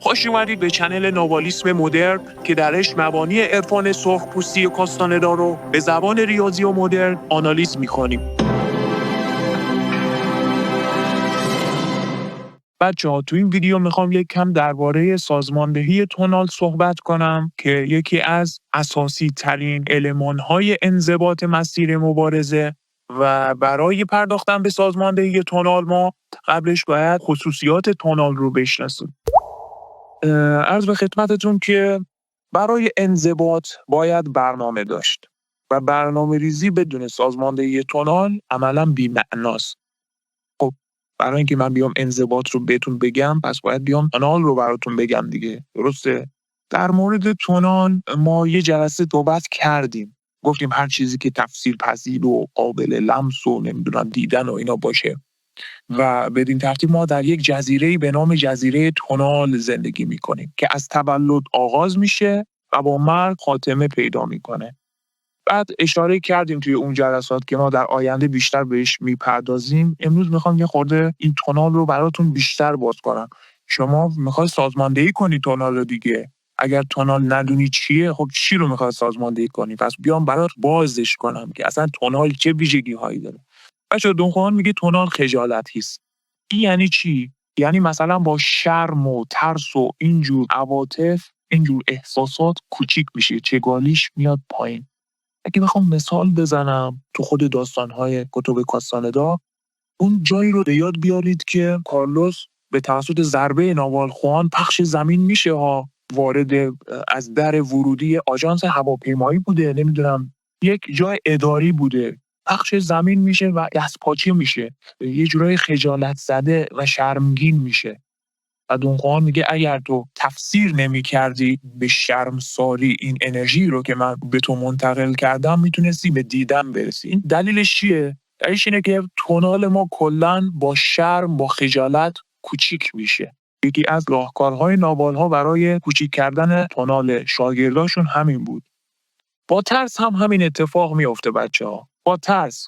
خوش اومدید به چنل نوالیسم مدرن که درش مبانی عرفان سرخپوستی کاستاندا رو به زبان ریاضی و مدرن آنالیز می‌کنیم. بچه‌ها تو این ویدیو میخوام یک کم درباره سازماندهی تونال صحبت کنم که یکی از اساسی ترین المان‌های انضباط مسیر مبارزه و برای پرداختن به سازماندهی تونال ما قبلش باید خصوصیات تونال رو بشناسیم. عرض به خدمتتون که برای انضباط باید برنامه داشت و برنامه ریزی بدون سازماندهی تونال عملاً بی‌معناست. خب برای اینکه من بیام انضباط رو بهتون بگم پس باید بیام تونال رو براتون بگم دیگه، درسته؟ در مورد تونال ما یه جلسه صحبت کردیم، گفتیم هر چیزی که تفسیر پذیر و قابل لمس و نمیدونم دیدن و اینا باشه و بدین ترتیب ما در یک جزیره‌ای به نام جزیره تونال زندگی میکنیم که از تولد آغاز میشه و با مرگ خاتمه پیدا میکنه. بعد اشاره کردیم توی اون جلسات که ما در آینده بیشتر بهش میپردازیم. امروز میخوام یه خورده این تونال رو براتون بیشتر باز کنم. شما میخوای سازماندهی کنی تونال رو دیگه. اگر تونال ندونی چیه، خب چی رو میخوای سازماندهی کنی؟ پس بیام برات بازش کنم که اصلا تونال چه ویژگی هایی داره. بچه دونخوان میگه تونال خجالتی است. این یعنی چی؟ یعنی مثلا با شرم و ترس و اینجور عواطف، اینجور احساسات کوچیک میشه، چگالیش میاد پایین. اگه بخوام مثال بزنم تو خود داستان‌های کتب کاستاندا، اون جایی رو به یاد بیارید که کارلوس به توسط ضربه ناوالخوان پخش زمین میشه ها، وارد از در ورودی آژانس هواپیمایی بوده، نمیدونم یک جای اداری بوده، پخش زمین میشه و دستپاچه میشه، یه جورای خجالت زده و شرمگین میشه. و دونخوان میگه اگر تو تفسیر نمی کردی به شرمساری این انرژی رو که من به تو منتقل کردم، میتونستی به دیدن برسی. این دلیلش چیه؟ دلیلش اینه که تونال ما کلاً با شرم، با خجالت کوچیک میشه. یکی از راهکارهای نابالها برای کوچیک کردن تونال شاگرداشون همین بود. با ترس هم همین اتفاق میفته بچه‌ها. با ترس.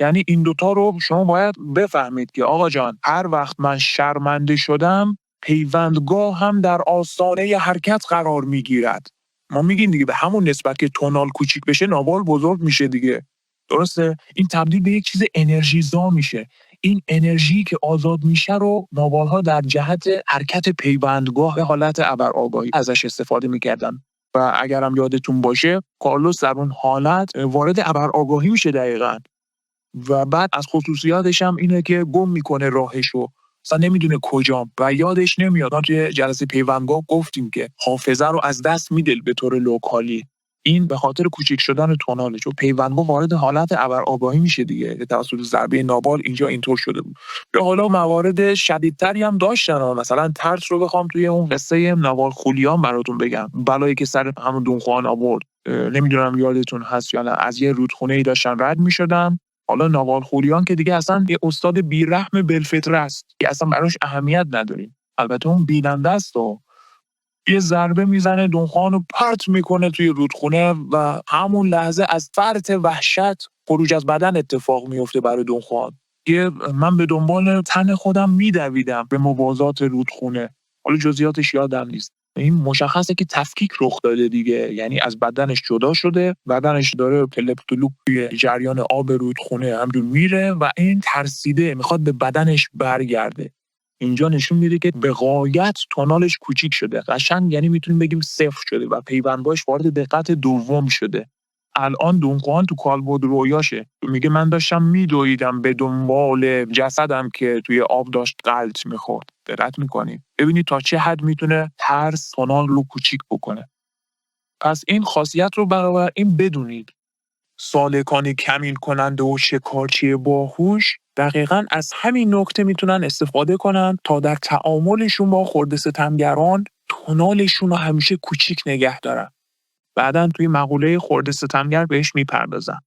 یعنی این دوتا رو شما باید بفهمید که آقا جان، هر وقت من شرمنده شدم پیوندگاه هم در آستانه ی حرکت قرار میگیرد. ما میگیم دیگه به همون نسبت که تونال کوچیک بشه ناوال بزرگ میشه دیگه، درسته؟ این تبدیل به یک چیز انرژیزا میشه. این انرژی که آزاد میشه رو ناوالها در جهت حرکت پیوندگاه به حالت ابرآگاهی ازش استفاده میکردن. و اگرم یادتون باشه کارلوس در اون حالت وارد ابرآگاهی میشه دقیقاً. و بعد از خصوصیاتش هم اینه که گم میکنه راهشو، اصلا نمیدونه کجام و یادش نمیاد. ما توی جلسه پیوندگاه گفتیم که حافظه رو از دست میده به طور لوکالی. این به خاطر کوچیک شدن توناله، چون پیوندگاه وارد حالت ابرآگاهی میشه دیگه توسط ضربه نابال. اینجا اینطور شده بود. یا حالا موارد شدیدتری هم داشتن، مثلا ترس رو بخوام توی اون قصه نوال خولیان براتون بگم، بلایی که سر همون دونخوان آورد، نمیدونم یادتون هست یا نه، از یه رودخونه‌ای داشتن رد میشدن. حالا نوال خولیان که دیگه اصلا یه استاد بی‌رحم بالفطره است که اصلا براش اهمیت نداریم، البته اون بیننده است و یه ضربه میزنه دونخوان رو پرت میکنه توی رودخونه و همون لحظه از فرط وحشت خروج از بدن اتفاق میفته برای دونخوان. من به دنبال تن خودم میدویدم به موازات رودخونه، حالا جزئیاتش یادم نیست. این مشخصه که تفکیک رخ داده دیگه، یعنی از بدنش جدا شده، بدنش داره تلپ تلوپ توی جریان آب رودخونه همجور میره و این ترسیده میخواد به بدنش برگرده. اینجا نشون میده که به غایت تونالش کوچیک شده، قشنگ یعنی میتونیم بگیم صفر شده و پیوندگاهش وارد دقت دوم شده. الان دونخوان تو کالبد رویاشه، میگه من داشتم میدویدم به دنبال جسدم که توی آب داشت غلط میخورد. دقت میکنید ببینید تا چه حد میتونه ترس تونال رو کوچیک بکنه. پس این خاصیت رو برابر این بدونید. سالکان کمین کننده و شکارچی باهوش دقیقاً از همین نکته میتونن استفاده کنن تا در تعاملشون با خرده ستمگران تونالشون رو همیشه کوچیک نگه دارن. بعداً توی مقوله خرده ستمگر بهش میپردازن.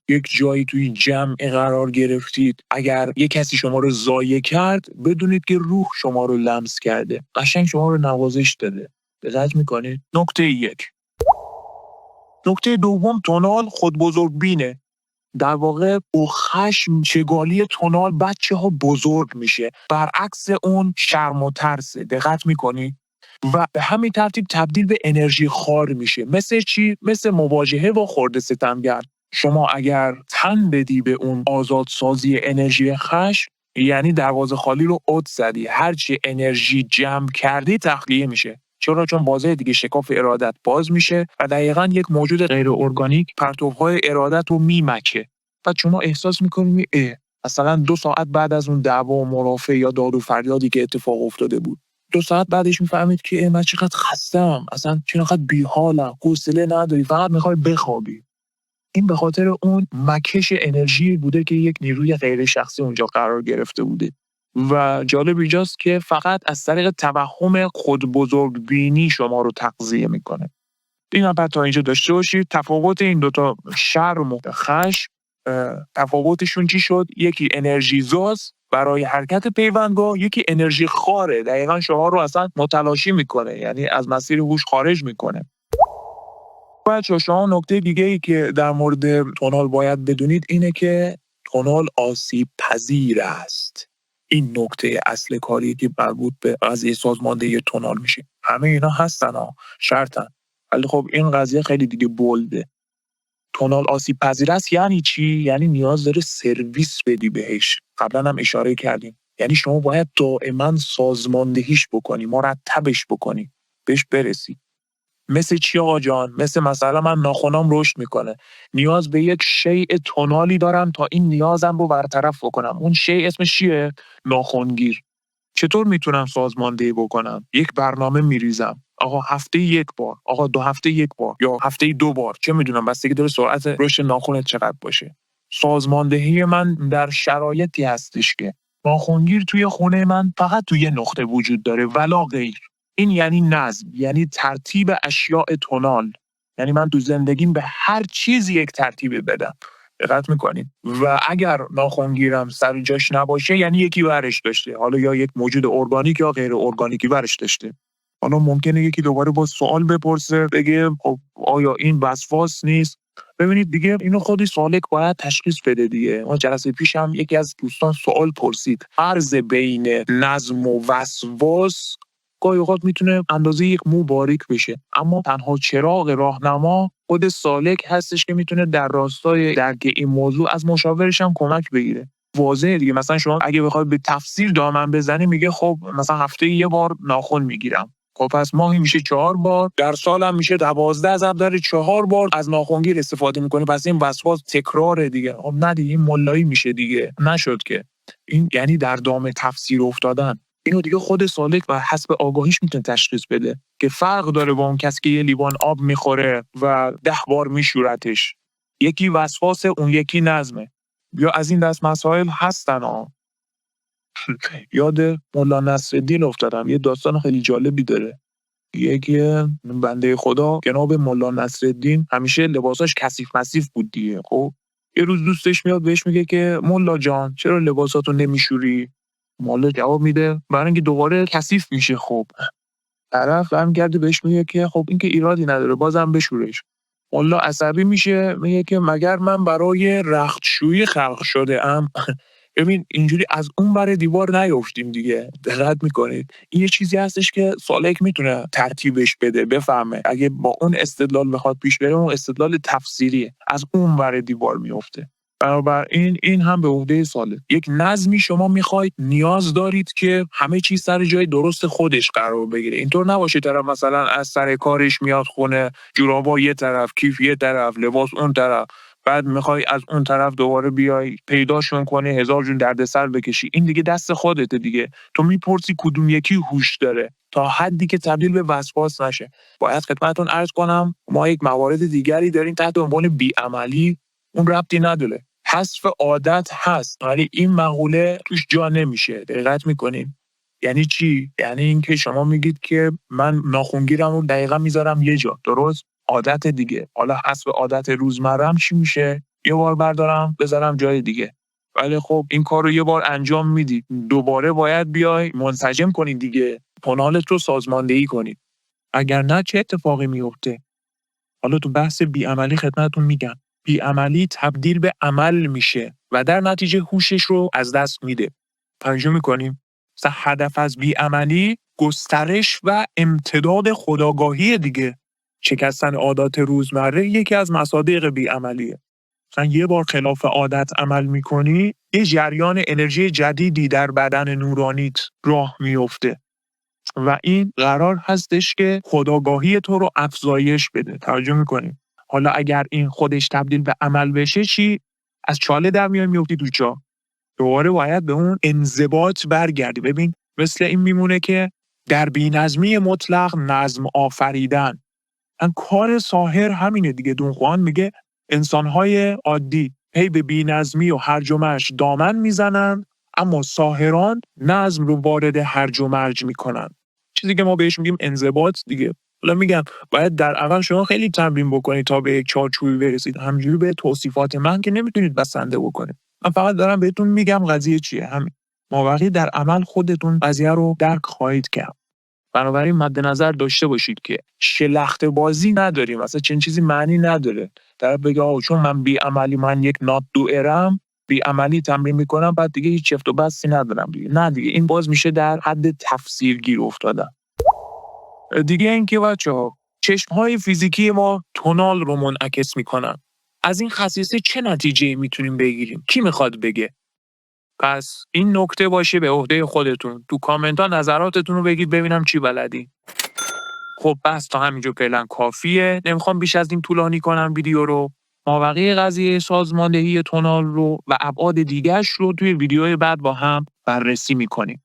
یک جایی توی جمع قرار گرفتید، اگر یک کسی شما رو ضایع کرد بدونید که روح شما رو لمس کرده، قشنگ شما رو نوازش داده. دقت میکنید؟ نکته یک. نکته دوم، تونال خود بزرگ بینه. در واقع با خشم چگالی تونال بچه ها بزرگ میشه، برعکس اون شرم و ترسه. دقت میکنی؟ و به همین ترتیب تبدیل به انرژی خار میشه. مثل چی؟ مثل مواجهه با خرده ستمگر. شما اگر تن بدی به اون آزادسازی انرژی خشم، یعنی دروازه خالی رو عد زدی. هرچی انرژی جمع کردی تخلیه میشه. چرا؟ چون بازه دیگه شکاف ارادت باز میشه و دقیقاً یک موجود غیر ارگانیک پرتوهای ارادت رو میمکه. بعد شما احساس میکنی مثلا 2 ساعت بعد از اون دعوا و مرافعه یا داد و فریادی که اتفاق افتاده بود، 2 ساعت بعدش میفهمید که من چقدر خسته‌ام، اصلا چقدر بی‌حالم، حوصله نداری، فقط میخوای بخوابی. این به خاطر اون مکش انرژی بوده که یک نیروی غیر شخصی اونجا قرار گرفته بوده. و جالب اینجاست که فقط از طریق توهم خود بزرگ بینی شما رو تغذیه میکنه. این هم تا اینجا داشته باشید. تفاوت این دوتا شرم و خشم، تفاوتشون چی شد؟ یکی انرژی زاز برای حرکت پیوندگاه، یکی انرژی خاره، دقیقا شما رو اصلا متلاشی میکنه، یعنی از مسیر هوش خارج میکنه. بچه‌ها شما نکته دیگه ای که در مورد تونال باید بدونید اینه که تونال آسیب پذیر است. این نکته اصل کاری که مربوط به قضیه سازماندهی تونال میشه. همه اینا هستن شرطن. ولی خب این قضیه خیلی دیگه بولده. تونال آسیب پذیر است یعنی چی؟ یعنی نیاز داره سرویس بدی بهش. قبلا هم اشاره کردیم. یعنی شما باید دائما سازماندهیش بکنی، مرتبش بکنی، بهش برسی. مثل چی آقا جان؟ مثلا من ناخنام رشد میکنه. نیاز به یک شیء تونالی دارم تا این نیازم رو برطرف بکنم. اون شیء اسمش چیه؟ ناخنگیر. چطور میتونم سازماندهی بکنم؟ یک برنامه میریزم. آقا هفته 1 بار، آقا 2 هفته 1 بار یا هفته 2 بار، چه میدونم، بستگی داره سرعت رشد ناخنت چقدر باشه. سازماندهی من در شرایطی هستش که ناخنگیر توی خونه من فقط توی یه نقطه وجود داره ولا غیر. این یعنی نظم، یعنی ترتیب اشیاء تونال. یعنی من تو زندگیم به هر چیزی یک ترتیب بدم. دقت میکنید؟ و اگر ناخنگیرم سر جاش نباشه یعنی یکی ورش داشته. حالا یا یک موجود ارگانیک یا غیر ارگانیکی ورش داشته. حالا ممکنه یکی دوباره با سوال بپرسه، بگه خب آیا این وسواس نیست؟ ببینید دیگه اینو خودی سالک باید تشخیص بده دیگه. ما جلسه پیش هم یکی از دوستان سوال پرسید. فرض بین نظم و وسواس گاهی اوقات میتونه اندازه یک مو باریک بشه، اما تنها چراغ راهنما خود سالک هستش که میتونه در راستای درک این موضوع از مشاورش هم کمک بگیره. واضحه دیگه. مثلا شما اگه بخوای به تفسیر دامن بزنی، میگه خب مثلا هفته 1 بار ناخن میگیرم. خب پس ماهی میشه 4 بار، در سال هم میشه 12 ضرب در 4 بار از ناخنگیر استفاده میکنه. پس این وسواس تکراره دیگه. خب نه دیگه، این ملایی میشه دیگه. نشد که. این یعنی در دام تفسیر افتادن. اینو دیگه خود سالک و حسب آگاهیش میتونه تشخیص بده که فرق داره با اون کسی که یه لیوان آب میخوره و 10 بار میشورتش. یکی وسواس، اون یکی نظمه. یا از این دست مسائل هستن یاد مولا نصرالدین افتادم. یه داستان خیلی جالبی داره. یکی بنده خدا جناب مولا نصرالدین همیشه لباساش کثیف مسیف بود دیگه. خب یه روز دوستش میاد بهش میگه که مولا جان چرا لباساتو نمیشوری؟ مولا جواب میده برای اینکه دوباره کثیف میشه. خب طرف برمیگرده بهش میگه که خب این که ایرادی نداره، بازم بشورش. مولا عصبی میشه، میگه که مگر من برای رختشویی خلق شده ام؟ ببین اینجوری از اون ور دیوار نیافتیم دیگه. دقت میکنید؟ این یه چیزی هستش که سالک میتونه ترتیبش بده، بفهمه. اگه با اون استدلال بخواد پیش بره، اون استدلال تفسیریه، از اون ور دیوار میفته. بنابراین این هم به عهده سالک. یک نظمی شما میخواید، نیاز دارید که همه چیز سر جای درست خودش قرار بگیره. اینطور نباشه طرف مثلا از سر کارش میاد خونه، جورابا یه طرف، کیف یه طرف، لباس اون طرف، بعد میخوای از اون طرف دوباره بیای پیداشون کنی، 1000 جون دردسر بکشی. این دیگه دست خودته دیگه. تو میپرسی کدوم یکی هوش داره، تا حدی که تبدیل به وسواس نشه. باید خدمتتون عرض کنم ما یک موارد دیگری داریم تحت عنوان بی‌عملی. اون ربطی نداره. حذف عادت هست، ولی این مقوله توش جا نمیشه. دقت میکنین؟ یعنی چی؟ یعنی اینکه شما میگید که من ناخنگیرم رو دقیقاً میذارم یه جا، درست؟ عادت دیگه. حالا حذف عادت روزمره‌ام چی میشه؟ یه بار بردارم بذارم جای دیگه. ولی خب این کار رو یه بار انجام میدی، دوباره باید بیای منسجم کنی دیگه. تونالت رو سازماندهی کنی. اگر نه چه اتفاقی میفته؟ حالا تو بحث بی‌عملی خدمتتون میگم. بی‌عملی تبدیل به عمل میشه و در نتیجه هوشش رو از دست میده. توجه میکنیم؟ مثلا هدف از بی‌عملی گسترش و امتداد خودآگاهی دیگه. شکستن عادات روزمره یکی از مصادیق بی‌عملیه. مثلا یه بار خلاف عادت عمل میکنی، یه جریان انرژی جدیدی در بدن نورانیت راه میفته و این قرار هستش که خودآگاهی تو رو افزایش بده. توجه میکنی؟ حالا اگر این خودش تبدیل به عمل بشه چی؟ از چاله در میفتی تو چاه. دوباره باید به اون انضباط برگردی. ببین مثل این میمونه که در بی‌نظمی مطلق نظم آفریدن. کار ساحر همینه دیگه. دون خوان میگه انسان‌های عادی هی به بی‌نظمی و هرج و مرج دامن میزنن، اما ساحران نظم رو وارد هرج و مرج میکنن. چیزی که ما بهش میگیم انضباط دیگه. حالا میگم باید در اول شما خیلی تمرین بکنید تا به یک چارچوبی برسید. همینجوری به توصیفات من که نمیتونید بسنده بکنید. من فقط دارم بهتون میگم قضیه چیه. همین. مابقی در عمل خودتون قضیه رو درک خواهید کرد. بنابراین مد نظر داشته باشید که شلخته بازی نداریم. اصلا چنین چیزی معنی نداره. طرف بگه آه چون من بی‌عملی، من یک نات دو ارم بی‌عملی تمرین میکنم بعد دیگه هیچ چفت و بستی ندارم دیگه. نه دیگه، این باز میشه در حد تفسیر گیر افتادن. دیگه اینکه بچه‌ها چشم‌های فیزیکی ما تونال رو منعکس میکنن. از این خصیصه چه نتیجه‌ای میتونیم بگیریم؟ کی میخواد بگه؟ پس این نکته باشه به عهده خودتون. تو کامنت ها نظراتتون رو بگید ببینم چی بلدی. خب بس تا همینجا فعلا کافیه. نمیخوام بیش از این طولانی کنم ویدیو رو. مابقی قضیه سازماندهی تونال رو و ابعاد دیگرش رو توی ویدیوهای بعد با هم بررسی میکنیم.